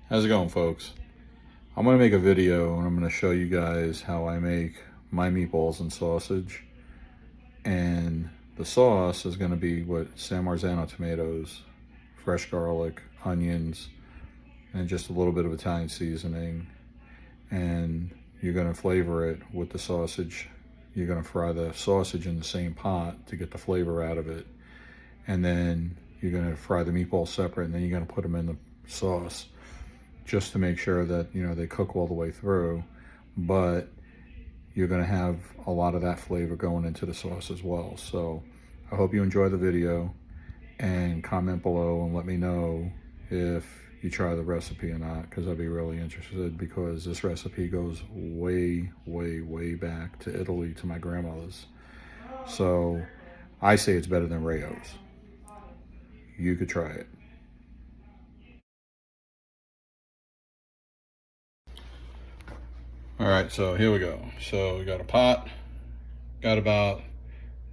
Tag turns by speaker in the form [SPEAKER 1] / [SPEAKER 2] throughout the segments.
[SPEAKER 1] How's it going, folks? I'm going to make a video and I'm going to show you guys how I make my meatballs and sausage. And the sauce is going to be with San Marzano tomatoes, fresh garlic, onions, and just a little bit of Italian seasoning. And you're going to flavor it with the sausage. You're going to fry the sausage in the same pot to get the flavor out of it. And then you're going to fry the meatballs separate, and then you're going to put them in the sauce just to make sure that, you know, they cook all the way through. But you're going to have a lot of that flavor going into the sauce as well. So I hope you enjoy the video, and comment below and let me know if you try the recipe or not, because I'd be really interested, because this recipe goes way, way, way back to Italy, to my grandmother's. So I say it's better than RAO's. You could try it. All right, so here we go. So we got a pot, got about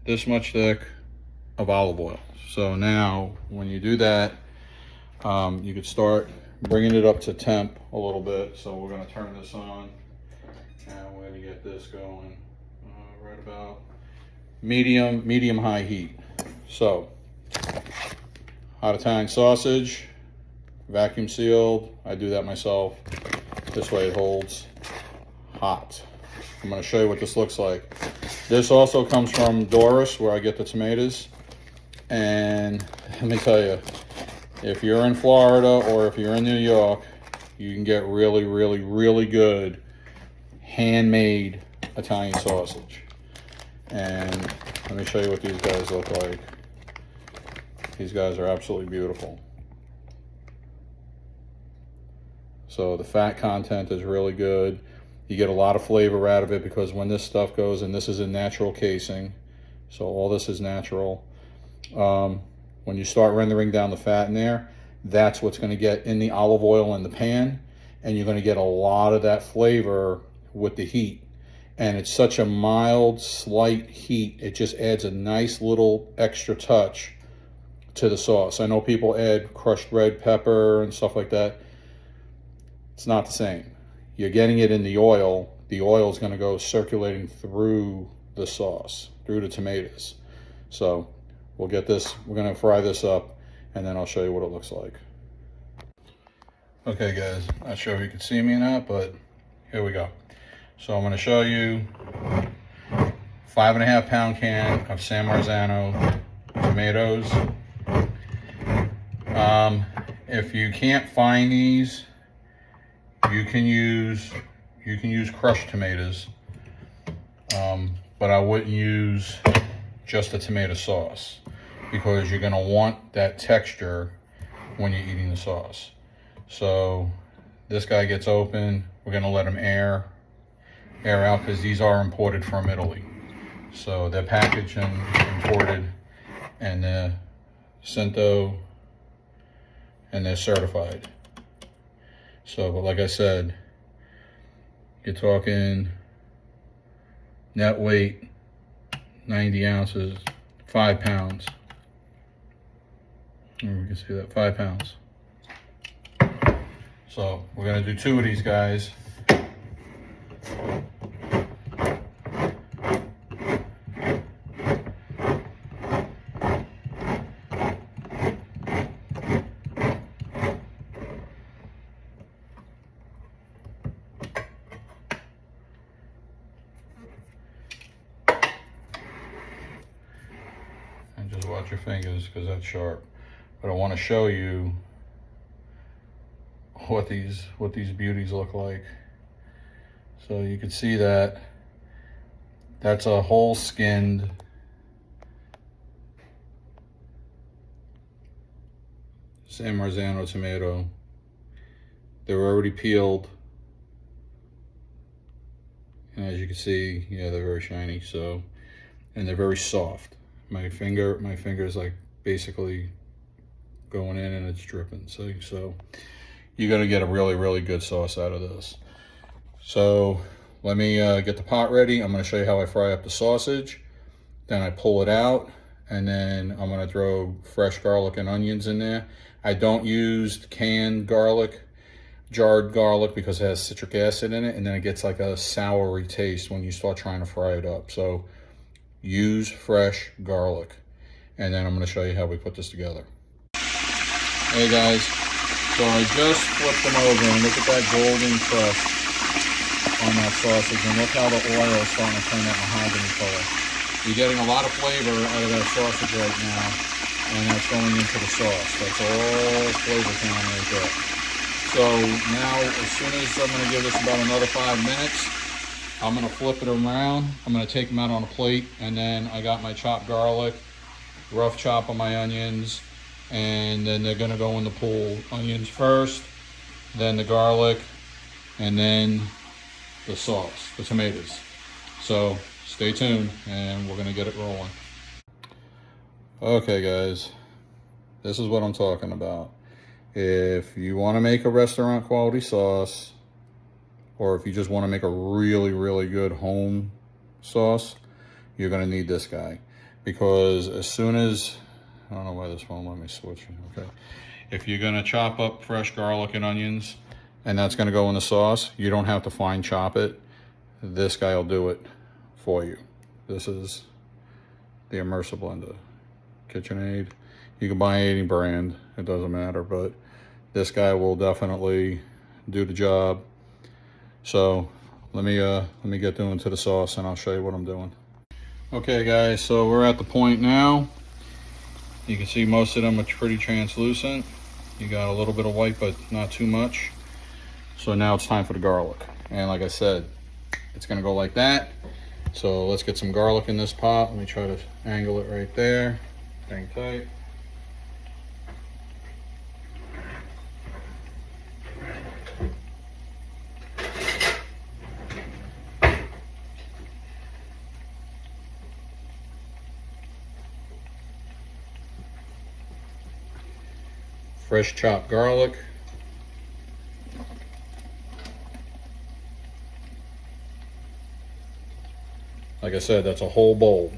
[SPEAKER 1] this much thick of olive oil. So now when you do that, you could start bringing it up to temp a little bit. So we're gonna turn this on and we're gonna get this going right about medium high heat. So hot Italian sausage, vacuum sealed. I do that myself. This way it holds hot. I'm going to show you what this looks like. This also comes from Doris, where I get the tomatoes. And let me tell you, if you're in Florida or if you're in New York, you can get really, really, really good handmade Italian sausage. And let me show you what these guys look like. These guys are absolutely beautiful. So the fat content is really good. You get a lot of flavor out of it, because when this stuff goes, and this is a natural casing, so all this is natural. When you start rendering down the fat in there, that's what's going to get in the olive oil in the pan, and you're going to get a lot of that flavor with the heat. And it's such a mild, slight heat, it just adds a nice little extra touch to the sauce. I know people add crushed red pepper and stuff like that. It's not the same. You're getting it in the oil. The oil is going to go circulating through the sauce, through the tomatoes. So we'll get this, we're going to fry this up, and then I'll show you what it looks like. Okay guys, not sure if you can see me or not, but here we go. So I'm going to show you 5.5 pound can of San Marzano tomatoes. If you can't find these, you can use crushed tomatoes, but I wouldn't use just a tomato sauce, because you're gonna want that texture when you're eating the sauce. So this guy gets open. We're gonna let him air out, because these are imported from Italy. So they're packaged and imported, and they're Cento, and they're certified. So, but like I said, you're talking net weight, 90 ounces, 5 pounds. And we can see that, 5 pounds. So we're gonna do 2 of these guys. Just watch your fingers, because that's sharp. But I want to show you what these beauties look like. So you can see that that's a whole skinned San Marzano tomato. They're already peeled, and as you can see, yeah, they're very shiny. So, and they're very soft. My finger is like basically going in and it's dripping. So you're gonna get a really, really good sauce out of this. So let me get the pot ready. I'm gonna show you how I fry up the sausage. Then I pull it out, and then I'm gonna throw fresh garlic and onions in there. I don't use canned garlic. jarred garlic because it has citric acid in it, and then it gets like a soury taste when you start trying to fry it up. So use fresh garlic. And then I'm going to show you how we put this together. Hey guys, so I just flipped them over and look at that golden crust on that sausage, and look how the oil is starting to turn that mahogany color. You're getting a lot of flavor out of that sausage right now, and that's going into the sauce. That's all flavor count right there. So now, as soon as I'm going to give this about another 5 minutes, I'm going to flip it around. I'm going to take them out on a plate, and then I got my chopped garlic, rough chop on my onions, and then they're going to go in the pool. Onions first, then the garlic, and then the sauce, the tomatoes. So stay tuned, and we're going to get it rolling. Okay guys, this is what I'm talking about. If you want to make a restaurant quality sauce, or if you just want to make a really, really good home sauce, you're going to need this guy. Because as soon as, I don't know why this won't let me switch. Okay. If you're going to chop up fresh garlic and onions, and that's going to go in the sauce, you don't have to fine chop it. This guy will do it for you. This is the immersive blender, KitchenAid. You can buy any brand, it doesn't matter, but this guy will definitely do the job. So let me get into the sauce, and I'll show you what I'm doing. Okay guys, so we're at the point now. You can see most of them are pretty translucent. You got a little bit of white, but not too much. So now it's time for the garlic. And like I said, it's gonna go like that. So let's get some garlic in this pot. Let me try to angle it right there. Hang tight. Fresh chopped garlic. Like I said, that's a whole bowl.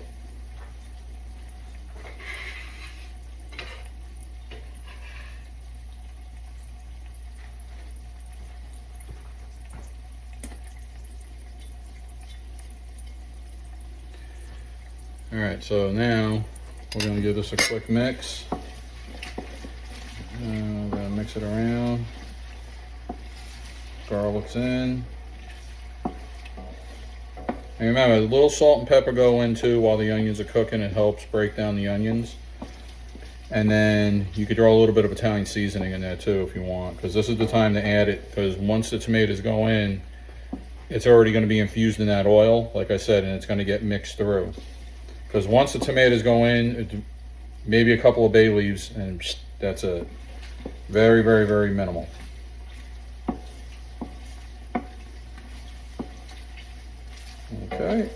[SPEAKER 1] All right, so now we're gonna give this a quick mix. We're gonna mix it around. Garlic's in. And remember, a little salt and pepper go in too while the onions are cooking. It helps break down the onions. And then you could throw a little bit of Italian seasoning in there too if you want, because this is the time to add it, because once the tomatoes go in, it's already going to be infused in that oil, like I said, and it's going to get mixed through. Because once the tomatoes go in, maybe a couple of bay leaves, and that's it. Very, very, very minimal. Okay.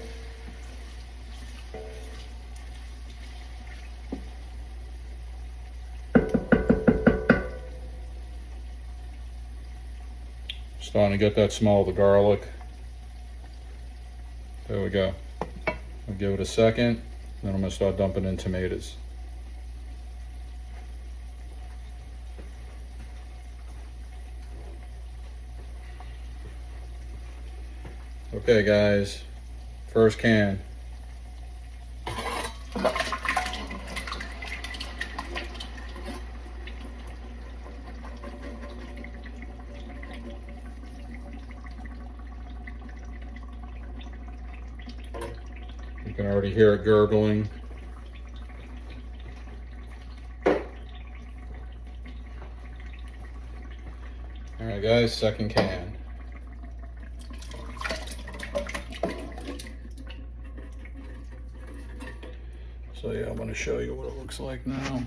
[SPEAKER 1] Starting to get that smell of the garlic. There we go. I'll give it a second, then I'm going to start dumping in tomatoes. Okay guys, first can. You can already hear it gurgling. All right guys, second can. So yeah, I'm going to show you what it looks like now.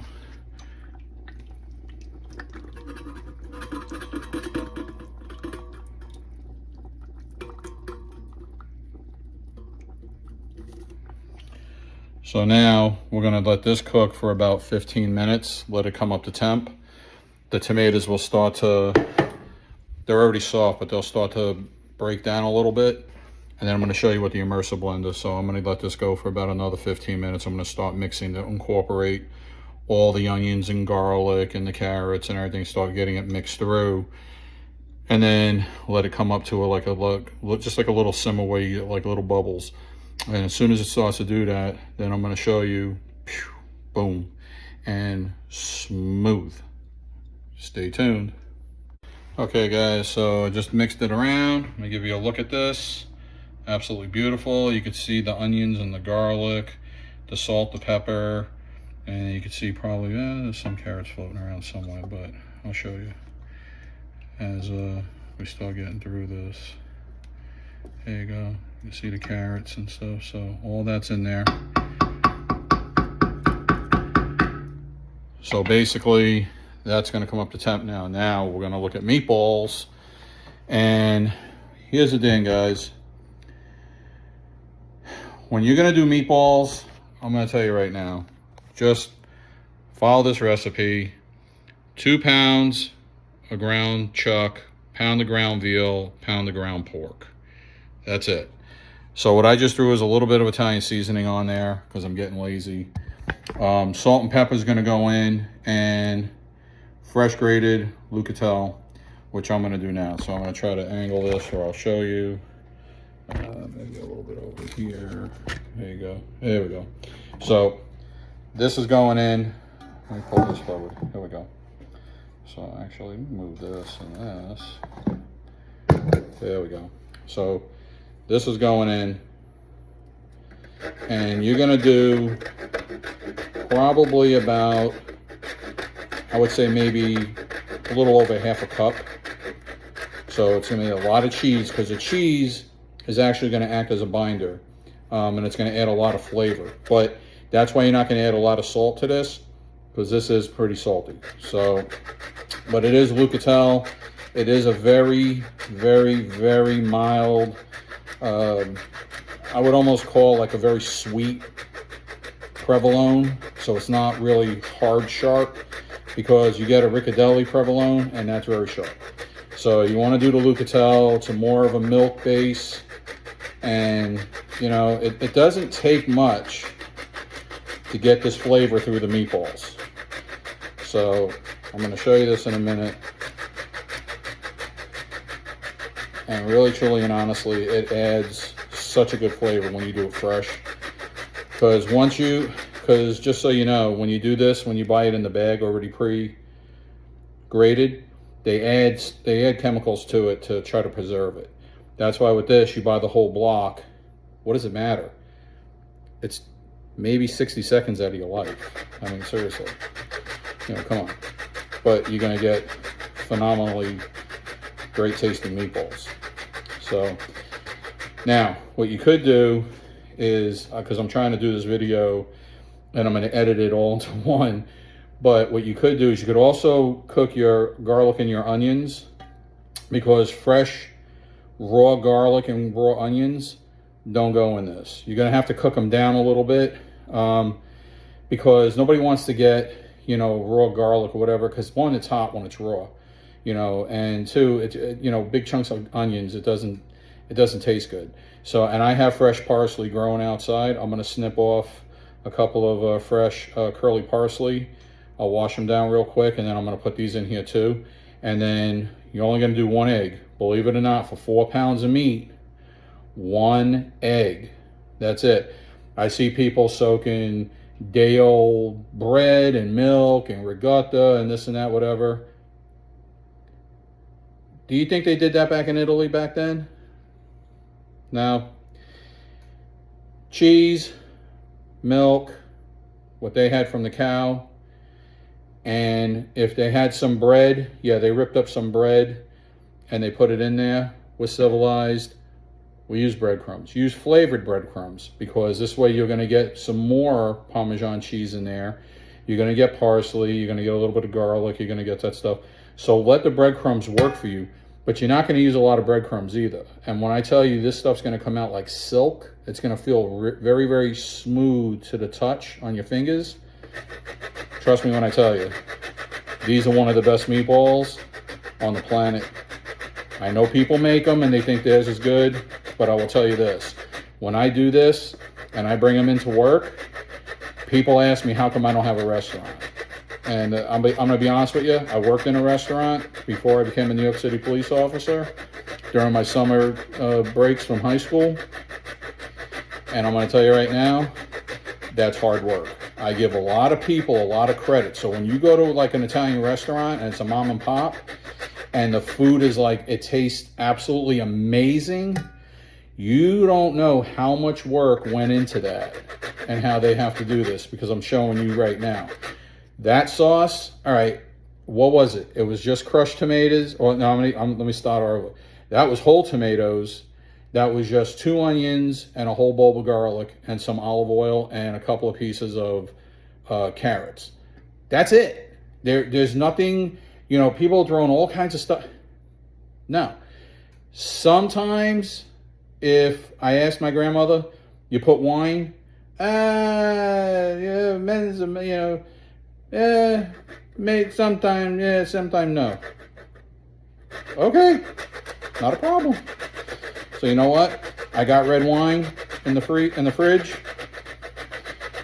[SPEAKER 1] So now we're going to let this cook for about 15 minutes, let it come up to temp. The tomatoes will start to, they're already soft, but they'll start to break down a little bit. And then I'm going to show you what the immersive blender. So I'm going to let this go for about another 15 minutes. I'm going to start mixing to incorporate all the onions and garlic and the carrots and everything, start getting it mixed through. and then let it come up to just like a little simmer where you get like little bubbles. And as soon as it starts to do that, then I'm going to show you, boom, and smooth. Stay tuned. Okay guys, so I just mixed it around. Let me give you a look at this. Absolutely beautiful. You can see the onions and the garlic, the salt, the pepper, and you can see probably there's some carrots floating around somewhere, but I'll show you as we start getting through this. There you go. You see the carrots and stuff, so all that's in there. So basically, that's going to come up to temp now. Now we're going to look at meatballs. And here's the thing, guys. When you're going to do meatballs, I'm going to tell you right now, just follow this recipe. 2 pounds of ground chuck, pound of ground veal, pound of ground pork. That's it. So what I just threw is a little bit of Italian seasoning on there because I'm getting lazy. Salt and pepper is going to go in, and fresh grated Lucatelle, which I'm going to do now. So I'm going to try to angle this, or I'll show you. Maybe a little bit over here. There you go. There we go. So this is going in. Let me pull this forward. Here we go. So actually move this and this. There we go. So this is going in, and you're going to do probably about, I would say maybe a little over half a cup. So it's going to be a lot of cheese, because the cheese is actually going to act as a binder, and it's going to add a lot of flavor. But that's why you're not going to add a lot of salt to this, because this is pretty salty. So, but it is Lucatelle. It is a very, very, very mild, I would almost call like a very sweet provolone. So it's not really hard sharp, because you get a riccadelli provolone and that's very sharp. So you want to do the Lucatelle. It's a more of a milk base, and you know, it doesn't take much to get this flavor through the meatballs. So I'm going to show you this in a minute. And really, truly, and honestly, it adds such a good flavor when you do it fresh. Because just so you know, when you do this, when you buy it in the bag already pre-grated, they add chemicals to it to try to preserve it. That's why with this, you buy the whole block. What does it matter? It's maybe 60 seconds out of your life. I mean, seriously. You know, come on. But you're going to get phenomenally great tasting meatballs. So now what you could do is, because I'm trying to do this video and I'm going to edit it all into one, but what you could do is you could also cook your garlic and your onions, because fresh raw garlic and raw onions don't go in this. You're going to have to cook them down a little bit, because nobody wants to get, you know, raw garlic or whatever, because one, it's hot when it's raw, you know, and two, you know, big chunks of onions, it doesn't taste good. So, and I have fresh parsley growing outside. I'm going to snip off a couple of fresh curly parsley. I'll wash them down real quick, and then I'm going to put these in here too. And then you're only going to do 1 egg. Believe it or not, for 4 pounds of meat, 1 egg. That's it. I see people soaking day-old bread and milk and ricotta and this and that, whatever. Do you think they did that back in Italy back then? No. Cheese, milk, what they had from the cow, and if they had some bread, yeah, they ripped up some bread and they put it in there. We're civilized. We use breadcrumbs. Use flavored breadcrumbs, because this way you're going to get some more Parmesan cheese in there. You're going to get parsley. You're going to get a little bit of garlic. You're going to get that stuff. So let the breadcrumbs work for you, but you're not going to use a lot of breadcrumbs either. And when I tell you this stuff's going to come out like silk, it's going to feel very, very smooth to the touch on your fingers. Trust me when I tell you, these are one of the best meatballs on the planet. I know people make them and they think theirs is good, but I will tell you this. When I do this and I bring them into work, people ask me how come I don't have a restaurant. And I'm going to be honest with you, I worked in a restaurant before I became a New York City police officer during my summer breaks from high school. And I'm going to tell you right now, that's hard work. I give a lot of people a lot of credit. So when you go to like an Italian restaurant and it's a mom and pop and the food is like, it tastes absolutely amazing, you don't know how much work went into that and how they have to do this, because I'm showing you right now. That sauce, all right, what was it? It was just crushed tomatoes. Or no, let me start over. That was whole tomatoes. That was just 2 onions and a whole bulb of garlic and some olive oil and a couple of pieces of carrots. That's it. There's nothing, you know, people throwing all kinds of stuff. No. Sometimes if I ask my grandmother, you put wine? Yeah, men's, you know, make sometime, yeah, sometime no. Okay, not a problem. So you know what? I got red wine in the fridge.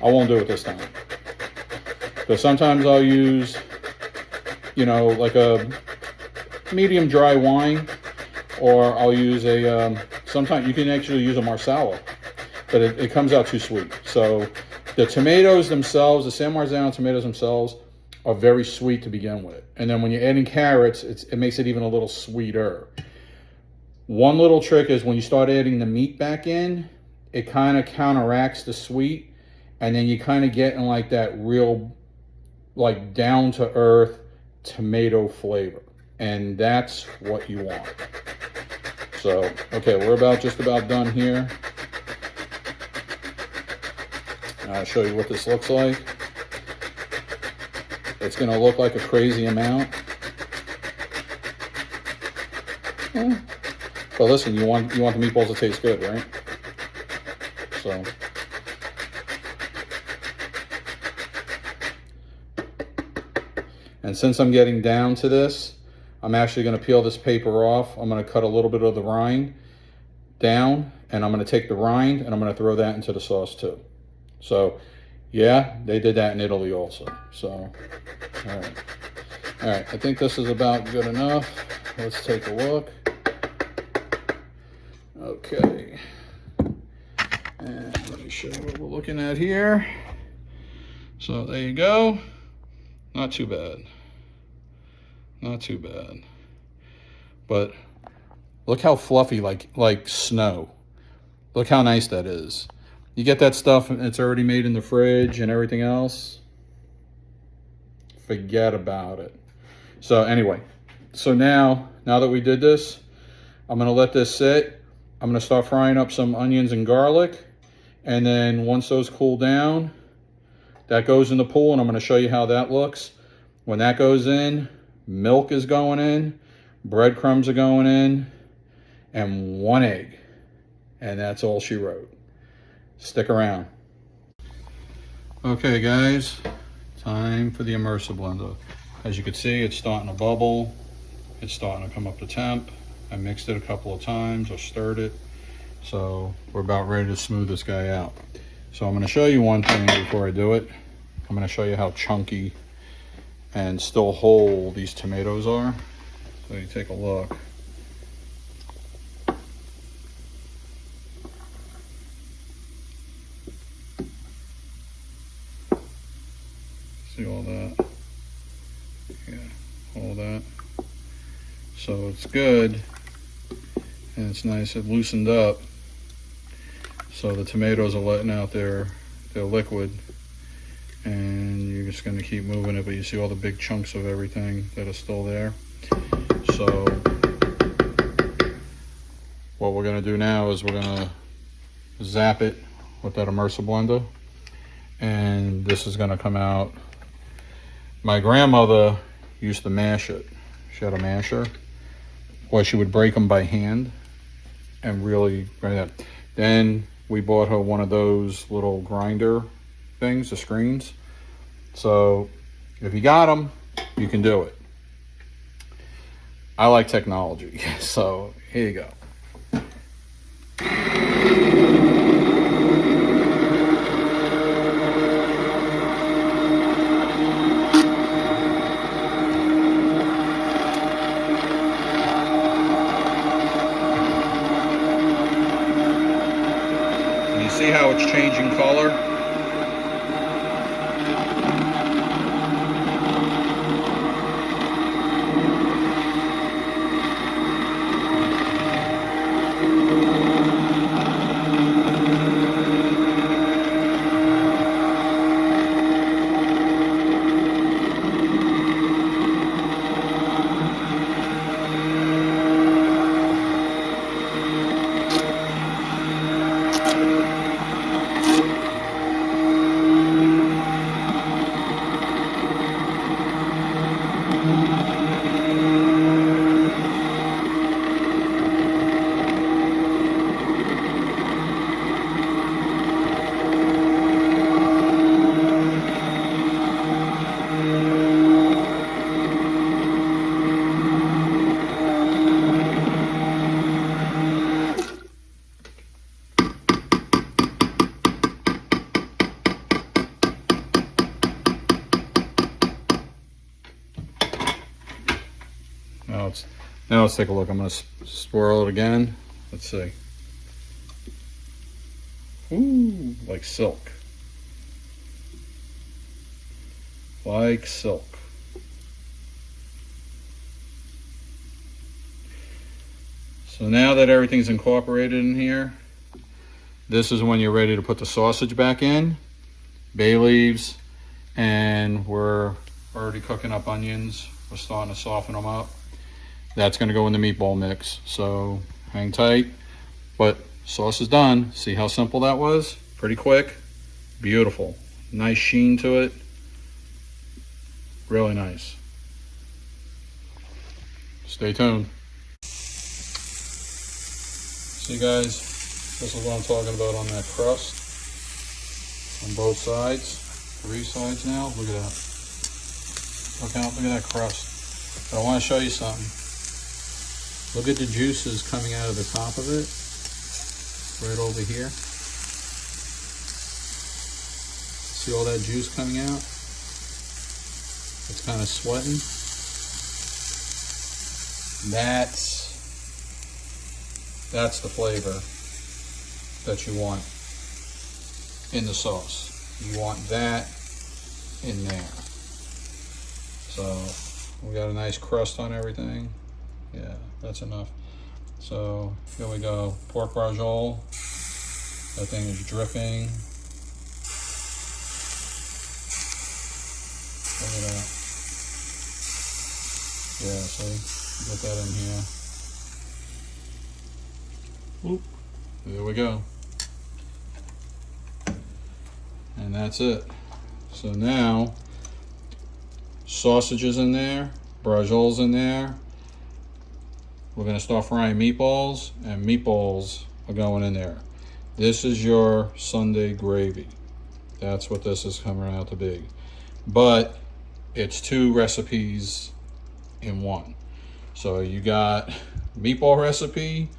[SPEAKER 1] I won't do it this time. Because sometimes I'll use, you know, like a medium dry wine, or I'll use a, sometimes you can actually use a Marsala, but it comes out too sweet. So the tomatoes themselves, the San Marzano tomatoes themselves, are very sweet to begin with. And then when you're adding carrots, it makes it even a little sweeter. One little trick is when you start adding the meat back in, it kind of counteracts the sweet, and then you kind of get in like that real, like down to earth tomato flavor. And that's what you want. So, okay, we're just about done here. I'll show you what this looks like. It's going to look like a crazy amount. Yeah. But listen, you want the meatballs to taste good, right? So. And since I'm getting down to this, I'm actually going to peel this paper off. I'm going to cut a little bit of the rind down, and I'm going to take the rind and I'm going to throw that into the sauce too. So, yeah, they did that in Italy also. So, all right. All right, I think this is about good enough. Let's take a look. Okay. And let me show you what we're looking at here. So there you go. Not too bad. Not too bad. But look how fluffy, like snow. Look how nice that is. You get that stuff and it's already made in the fridge and everything else, forget about it. So anyway, so now that we did this, I'm gonna let this sit. I'm gonna start frying up some onions and garlic. And then once those cool down, that goes in the pool, and I'm gonna show you how that looks. When that goes in, milk is going in, breadcrumbs are going in, and 1 egg. And that's all she wrote. Stick around. Okay guys, time for the immersive blender. As you can see, it's starting to bubble. It's starting to come up to temp. I mixed it a couple of times, or stirred it. So we're about ready to smooth this guy out. So I'm gonna show you one thing before I do it. I'm gonna show you how chunky and still whole these tomatoes are. So you take a look. See all that? Yeah, all that. So it's good, and it's nice. It loosened up. So the tomatoes are letting out their liquid, and you're just going to keep moving it, but you see all the big chunks of everything that are still there. So what we're going to do now is we're going to zap it with that immersive blender, and this is going to come out. My grandmother used to mash it. She had a masher, or she would break them by hand and really grind that. Then we bought her one of those little grinder things, the screens. So if you got them, you can do it. I like technology, so here you go. how it's changing color? Now let's take a look. I'm going to swirl it again. Let's see. Ooh, like silk. Like silk. So now that everything's incorporated in here, this is when you're ready to put the sausage back in. Bay leaves, and we're already cooking up onions. We're starting to soften them up. That's going to go in the meatball mix, so hang tight. But sauce is done. See how simple that was? Pretty quick. Beautiful. Nice sheen to it. Really nice. Stay tuned. See guys, this is what I'm talking about on that crust. On both sides. 3 sides now. Look at that. Look at that crust. But I want to show you something. Look at the juices coming out of the top of it, right over here. See all that juice coming out? It's kind of sweating. That's the flavor that you want in the sauce. You want that in there. So we got a nice crust on everything. Yeah, that's enough. So here we go. Pork brajol. That thing is dripping. Look at that. Yeah, see? Get that in here. Oop. There we go. And that's it. So now, sausages in there, brajol's in there. We're going to start frying meatballs, and meatballs are going in there. This is your Sunday gravy. That's what this is coming out to be. But it's 2 recipes in one. So you got meatball recipe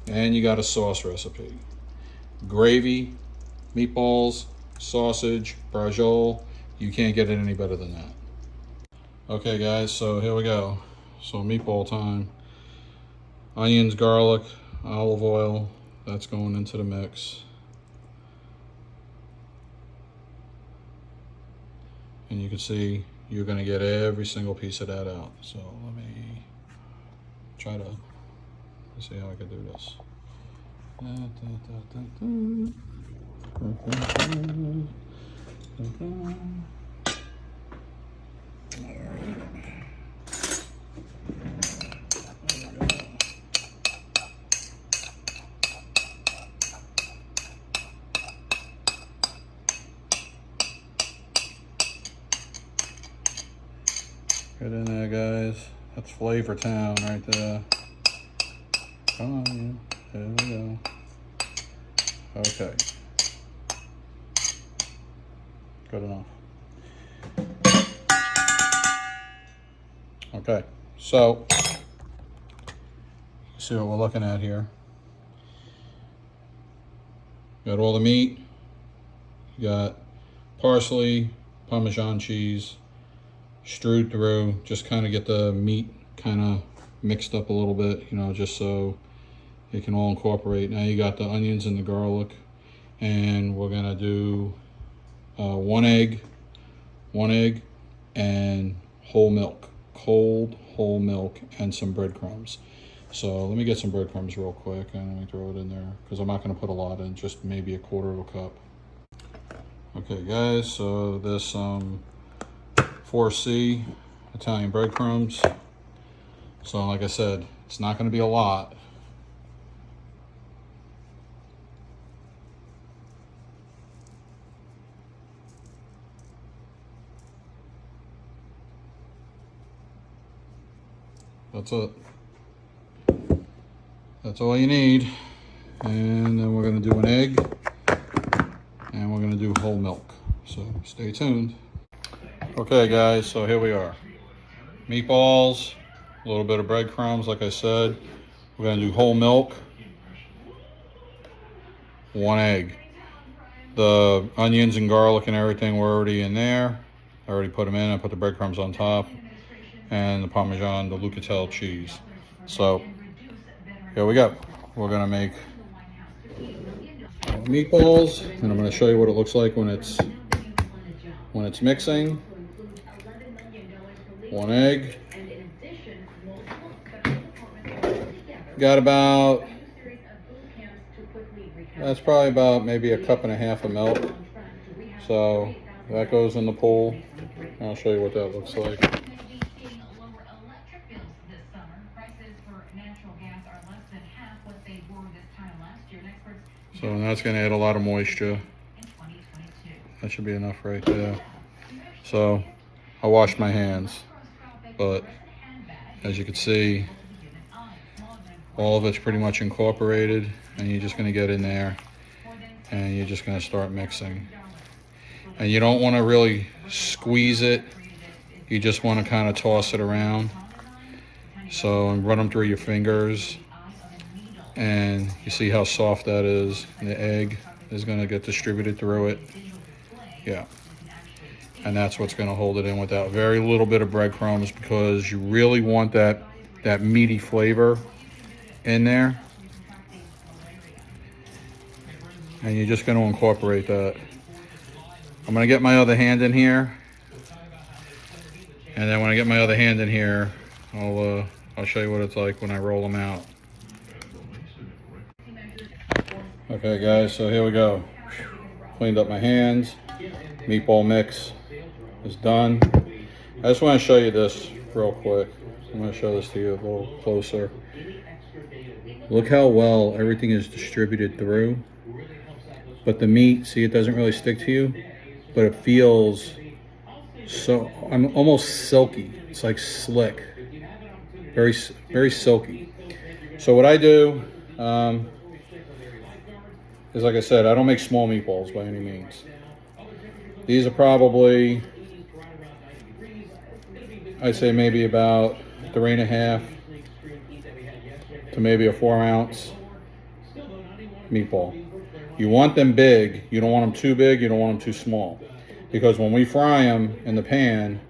[SPEAKER 1] and you got a sauce recipe. Gravy, meatballs, sausage, brajol. You can't get it any better than that. Okay guys, so here we go. So meatball time. Onions, garlic, olive oil, that's going into the mix. And you can see you're going to get every single piece of that out. So let me try to see how I can do this. Get in there, guys. That's Flavor Town right there. Come on, there we go. Okay. Good enough. Okay, so see what we're looking at here. Got all the meat. You got parsley, Parmesan cheese, strewed through, just kind of get the meat kind of mixed up a little bit, you know, just so it can all incorporate. Now you got the onions and the garlic, And we're gonna do one egg, and whole milk, cold whole milk, and some breadcrumbs. So let me get some breadcrumbs real quick and let me throw it in there because I'm not gonna put a lot in, just maybe a quarter of a cup. Okay guys, so this 4C Italian breadcrumbs. So like I said, it's not gonna be a lot. That's it. That's all you need. And then we're gonna do an egg and we're gonna do whole milk. So stay tuned. Okay guys, so here we are. Meatballs, a little bit of breadcrumbs, like I said. We're gonna do whole milk, one egg. The onions and garlic and everything were already in there. I already put them in. I put the breadcrumbs on top and the Parmesan, the Lucatelle cheese. So here we go. We're gonna make meatballs, and I'm gonna show you what it looks like when it's mixing. One egg. Got about, that's probably about maybe a cup and a half of milk. So that goes in the pool. I'll show you what that looks like. So that's going to add a lot of moisture. That should be enough right there. So I washed my hands, but as you can see, all of it's pretty much incorporated, and you're just going to get in there and you're just going to start mixing. And you don't want to really squeeze it. You just want to kind of toss it around. So and run them through your fingers. And you see how soft that is. And the egg is going to get distributed through it. Yeah. And that's what's going to hold it in with that very little bit of breadcrumbs, because you really want that meaty flavor in there. And you're just going to incorporate that. I'm going to get my other hand in here. And then when I get my other hand in here, I'll show you what it's like when I roll them out. Okay guys, so here we go. Cleaned up my hands. Meatball mix is done. I just want to show you this real quick. I'm going to show this to you a little closer. Look how well everything is distributed through. But the meat, see, it doesn't really stick to you, but it feels so, I'm almost silky. It's like slick, very, very silky. So what I do is, like I said, I don't make small meatballs by any means. These are probably, I'd say maybe about 3.5 to maybe a 4-ounce meatball. You want them big. You don't want them too big. You don't want them too small. Because when we fry them in the pan,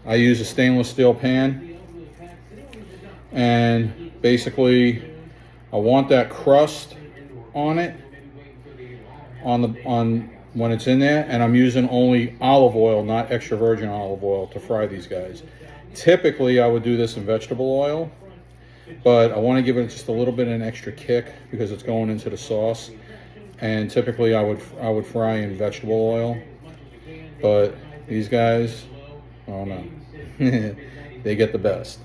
[SPEAKER 1] I use a stainless steel pan. And basically, I want that crust on it, on when it's in there. And I'm using only olive oil, not extra virgin olive oil, to fry these guys. Typically, I would do this in vegetable oil. But I want to give it just a little bit of an extra kick because it's going into the sauce. And typically I would fry in vegetable oil, but these guys, oh no, they get the best.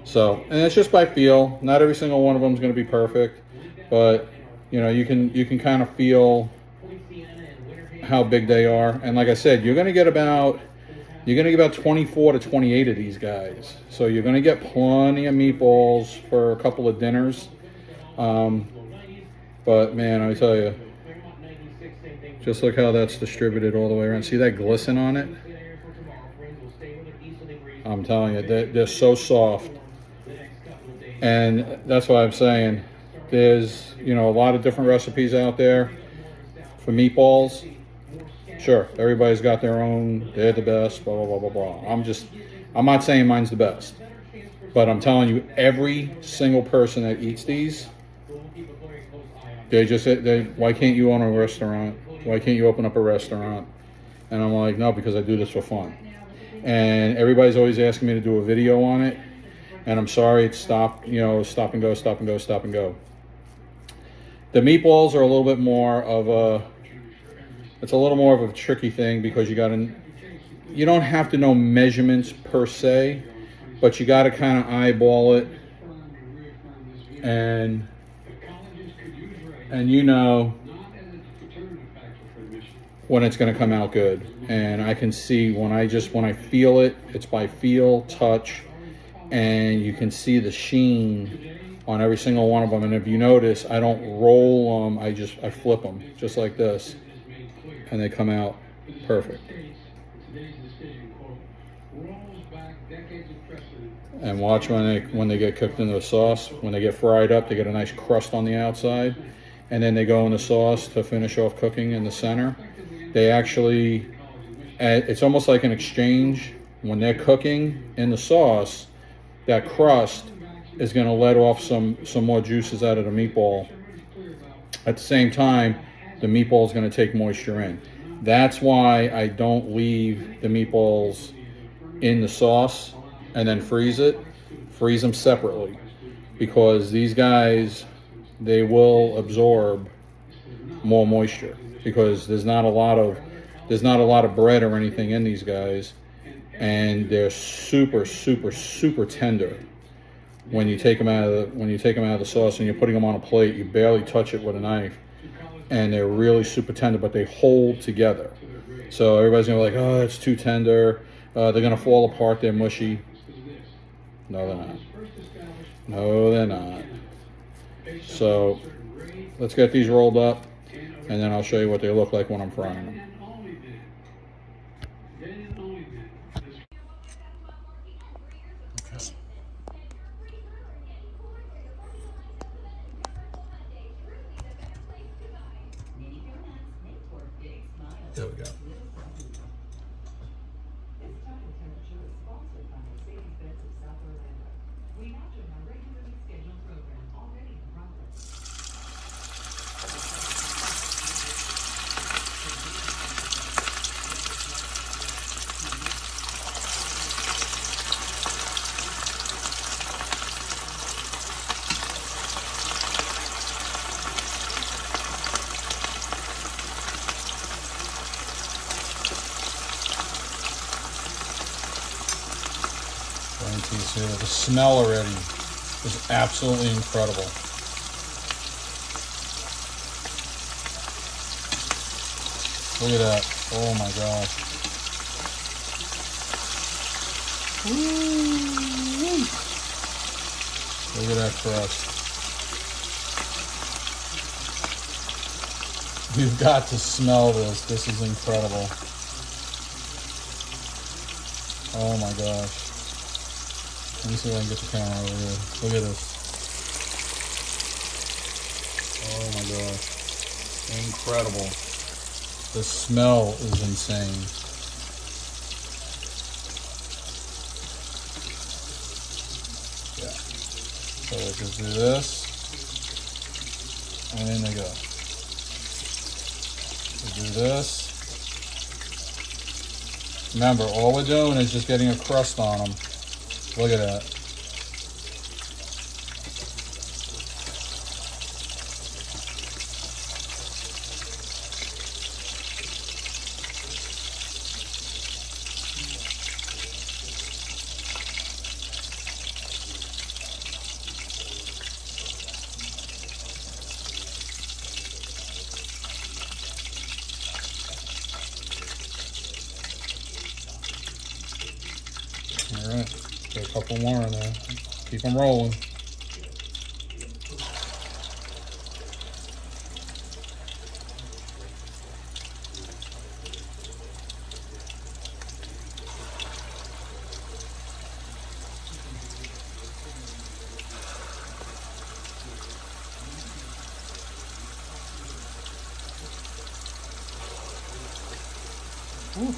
[SPEAKER 1] So, and it's just by feel. Not every single one of them is going to be perfect, but you know, you can kind of feel how big they are. And like I said, you're going to get about 24 to 28 of these guys. So you're going to get plenty of meatballs for a couple of dinners. But man, I tell you, just look how that's distributed all the way around. See that glisten on it? I'm telling you, they're so soft. And that's why I'm saying there's, you know, a lot of different recipes out there for meatballs. Sure, everybody's got their own, they're the best, blah, blah, blah, blah, blah. I'm not saying mine's the best. But I'm telling you, every single person that eats these, They just said, why can't you own a restaurant? Why can't you open up a restaurant? And I'm like, no, because I do this for fun. And everybody's always asking me to do a video on it. And I'm sorry, it's stop and go, stop and go, stop and go. The meatballs are a little bit more of it's a little more of a tricky thing because you don't have to know measurements per se, but you got to kind of eyeball it and you know when it's going to come out good. And I can see when I feel it, it's by feel, touch, and you can see the sheen on every single one of them. And if you notice, I don't roll them, I flip them just like this, and they come out perfect. And watch when they get cooked in the sauce. When they get fried up, they get a nice crust on the outside, and then they go in the sauce to finish off cooking in the center. They actually, it's almost like an exchange. When they're cooking in the sauce, that crust is going to let off some more juices out of the meatball. At the same time, the meatball is going to take moisture in. That's why I don't leave the meatballs in the sauce and then freeze them separately, because these guys, they will absorb more moisture because there's not a lot of bread or anything in these guys, and they're super tender. When you take them out of the sauce and you're putting them on a plate, you barely touch it with a knife, and they're really super tender, but they hold together. So everybody's gonna be like, oh, it's too tender. They're gonna fall apart. They're mushy. No, they're not. No, they're not. So let's get these rolled up, and then I'll show you what they look like when I'm frying them. There we go. The smell already is absolutely incredible. Look at that. Oh my gosh. Woo-wee. Look at that crust. You've got to smell this. This is incredible. Oh my gosh. Let me see if I can get the camera over here. Look at this. Oh my gosh. Incredible. The smell is insane. Yeah. So we'll just do this. And in they go. We'll do this. Remember, all we're doing is just getting a crust on them. Look at that. All right. Got a couple more in there. Keep them rolling. Ooh.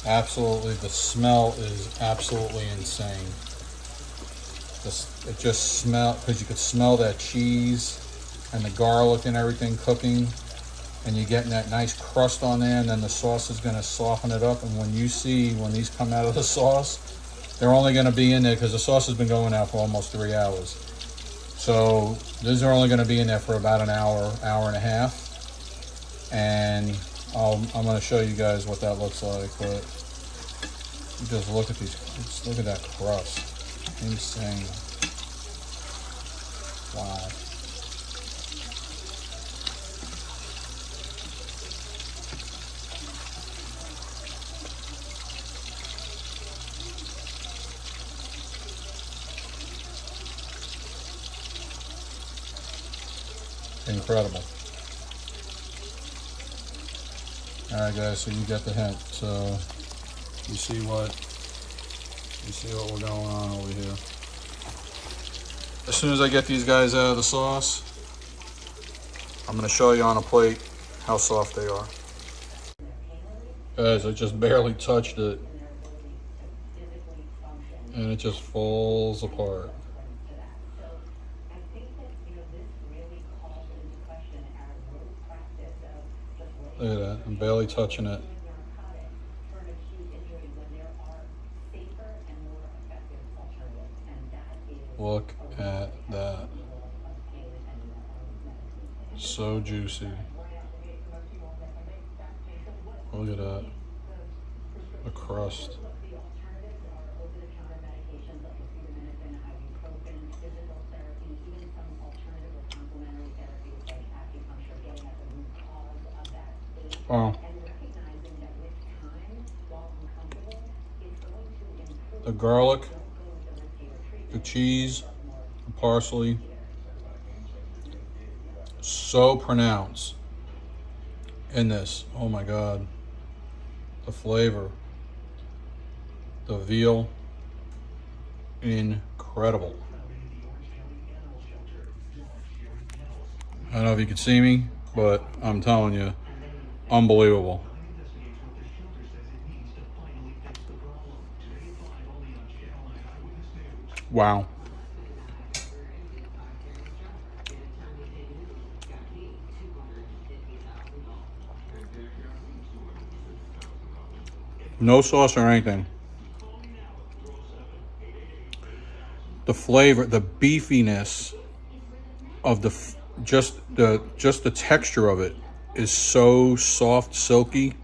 [SPEAKER 1] Absolutely, the smell is absolutely insane. It just smell, because you could smell that cheese and the garlic and everything cooking, and you're getting that nice crust on there, and then the sauce is going to soften it up. And when these come out of the sauce, they're only going to be in there because the sauce has been going out for almost 3 hours. So these are only going to be in there for about an hour, hour and a half. And I'm going to show you guys what that looks like. But just look at just look at that crust. Insane. Wow. Incredible. Alright guys, so you get the hint. So you see what we're going on over here. As soon as I get these guys out of the sauce, I'm going to show you on a plate how soft they are. Guys, I just barely touched it and it just falls apart. Look at that, I'm barely touching it. Look at that. So juicy. Look at that. The crust. Wow. The garlic, the cheese, the parsley, so pronounced in this. Oh my God. The flavor, the veal, incredible. I don't know if you can see me, but I'm telling you, unbelievable. Wow. No sauce or anything. The flavor, the beefiness of just the texture of it is so soft, silky,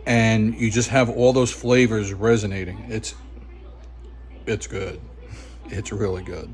[SPEAKER 1] and you just have all those flavors resonating. It's good. It's really good.